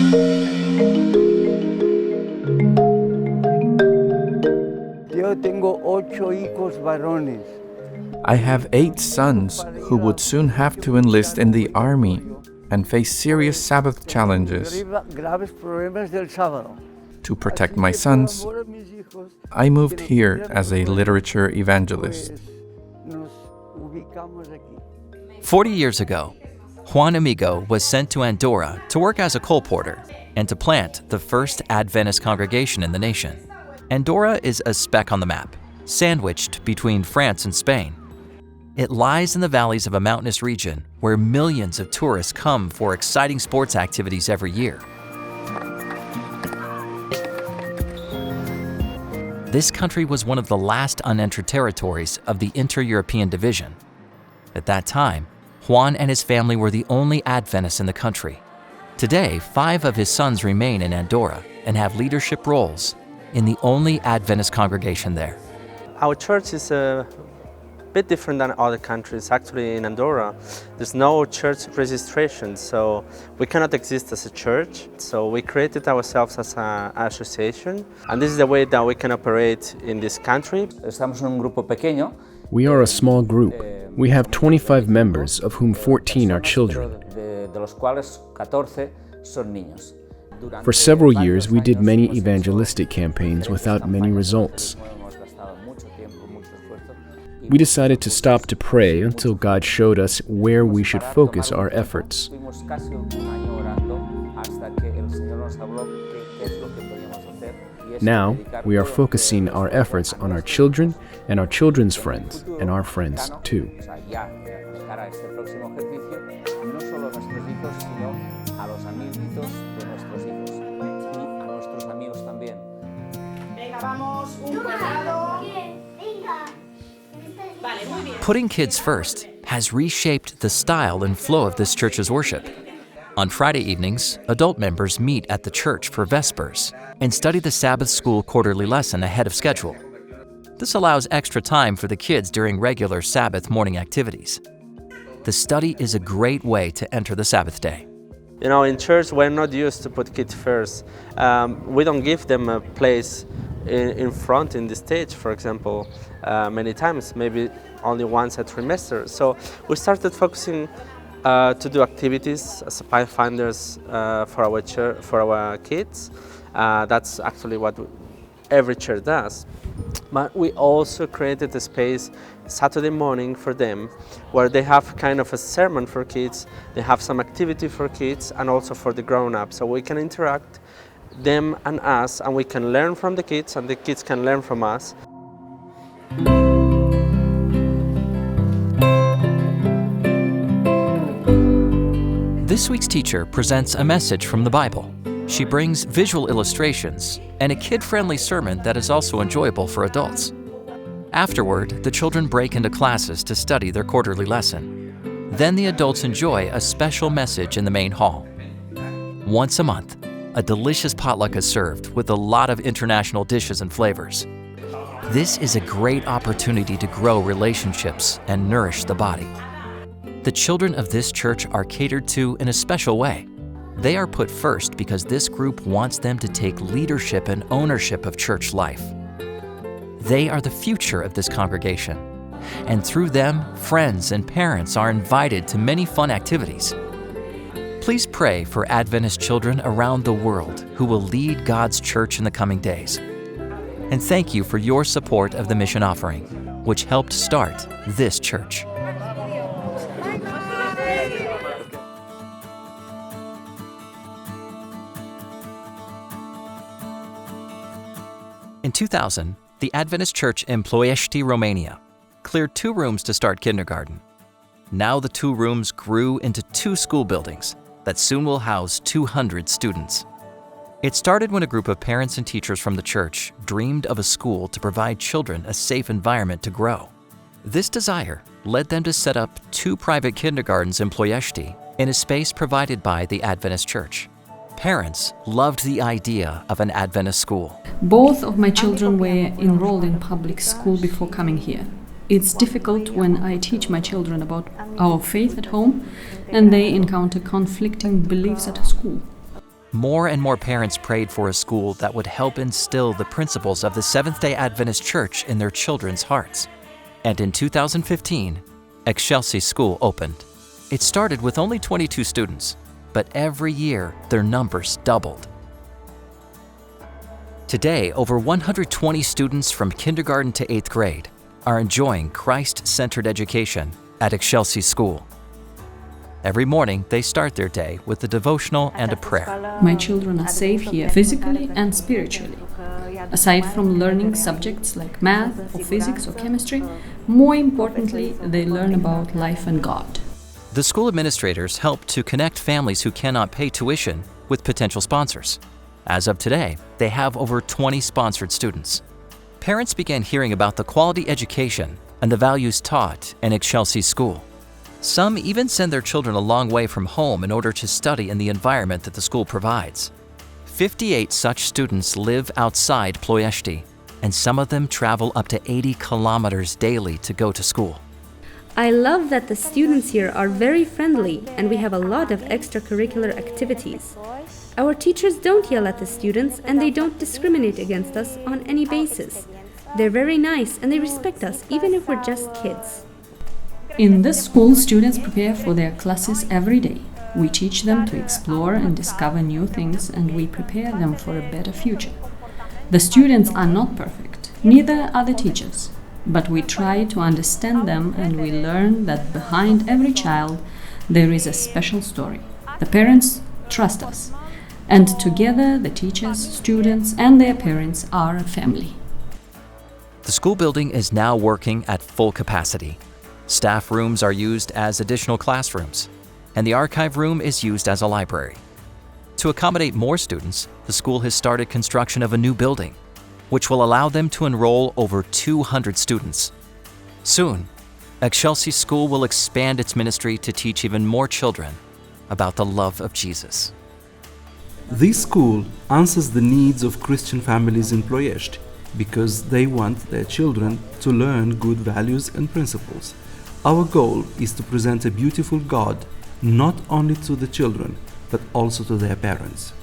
Yo tengo 8 hijos varones. I have 8 sons who would soon have to enlist in the army and face serious Sabbath challenges. Graves problemas del sábado. To protect my sons, I moved here as a literature evangelist. 40 years ago, Juan Amigo was sent to Andorra to work as a colporteur and to plant the first Adventist congregation in the nation. Andorra is a speck on the map, sandwiched between France and Spain. It lies in the valleys of a mountainous region where millions of tourists come for exciting sports activities every year. This country was one of the last unentered territories of the Inter-European Division. At that time, Juan and his family were the only Adventists in the country. Today, 5 of his sons remain in Andorra and have leadership roles in the only Adventist congregation there. Our church is a bit different than other countries. Actually, in Andorra, there's no church registration, so we cannot exist as a church. So we created ourselves as an association, and this is the way that we can operate in this country. Estamos en un grupo pequeño. We are a small group. We have 25 members, of whom 14 are children. De los cuales 14 son niños. For several years, we did many evangelistic campaigns without many results. We decided to stop to pray until God showed us where we should focus our efforts. Now, we are focusing our efforts on our children and our children's friends, and our friends too. Putting kids first has reshaped the style and flow of this church's worship. On Friday evenings, adult members meet at the church for Vespers and study the Sabbath school quarterly lesson ahead of schedule. This allows extra time for the kids during regular Sabbath morning activities. The study is a great way to enter the Sabbath day. You know, in church, we're not used to put kids first. We don't give them a place in front in the stage, for example, many times, maybe only once a trimester. So we started focusing to do activities as pathfinders for our kids. That's actually what every church does. But we also created a space Saturday morning for them where they have kind of a sermon for kids, they have some activity for kids and also for the grown-ups. So we can interact, them and us, and we can learn from the kids and the kids can learn from us. This week's teacher presents a message from the Bible. She brings visual illustrations and a kid-friendly sermon that is also enjoyable for adults. Afterward, the children break into classes to study their quarterly lesson. Then the adults enjoy a special message in the main hall. Once a month, a delicious potluck is served with a lot of international dishes and flavors. This is a great opportunity to grow relationships and nourish the body. The children of this church are catered to in a special way. They are put first because this group wants them to take leadership and ownership of church life. They are the future of this congregation, and through them, friends and parents are invited to many fun activities. Please pray for Adventist children around the world who will lead God's church in the coming days. And thank you for your support of the mission offering, which helped start this church. In 2000, the Adventist Church in Ploiești, Romania, cleared 2 rooms to start kindergarten. Now the 2 rooms grew into 2 school buildings that soon will house 200 students. It started when a group of parents and teachers from the church dreamed of a school to provide children a safe environment to grow. This desire led them to set up 2 private kindergartens in Ploiești in a space provided by the Adventist Church. Parents loved the idea of an Adventist school. Both of my children were enrolled in public school before coming here. It's difficult when I teach my children about our faith at home and they encounter conflicting beliefs at school. more and more parents prayed for a school that would help instill the principles of the Seventh-day Adventist Church in their children's hearts. And in 2015, Excelsi School opened. It started with only 22 students, but every year their numbers doubled. Today, over 120 students from kindergarten to 8th grade are enjoying Christ-centered education at Excelsi School. Every morning, they start their day with a devotional and a prayer. My children are safe here physically and spiritually. Aside from learning subjects like math or physics or chemistry, more importantly, they learn about life and God. The school administrators help to connect families who cannot pay tuition with potential sponsors. As of today, they have over 20 sponsored students. Parents began hearing about the quality education and the values taught in Excelsi School. Some even send their children a long way from home in order to study in the environment that the school provides. 58 such students live outside Ploiești, and some of them travel up to 80 kilometers daily to go to school. I love that the students here are very friendly and we have a lot of extracurricular activities. Our teachers don't yell at the students and they don't discriminate against us on any basis. They're very nice and they respect us even if we're just kids. In this school, students prepare for their classes every day. We teach them to explore and discover new things, and we prepare them for a better future. The students are not perfect, neither are the teachers, but we try to understand them, and we learn that behind every child there is a special story. The parents trust us, and together the teachers, students, and their parents are a family. The school building is now working at full capacity. Staff rooms are used as additional classrooms, and the archive room is used as a library. To accommodate more students, the school has started construction of a new building, which will allow them to enroll over 200 students. Soon, Excelsi School will expand its ministry to teach even more children about the love of Jesus. This school answers the needs of Christian families in Ploiești because they want their children to learn good values and principles. Our goal is to present a beautiful God not only to the children, but also to their parents.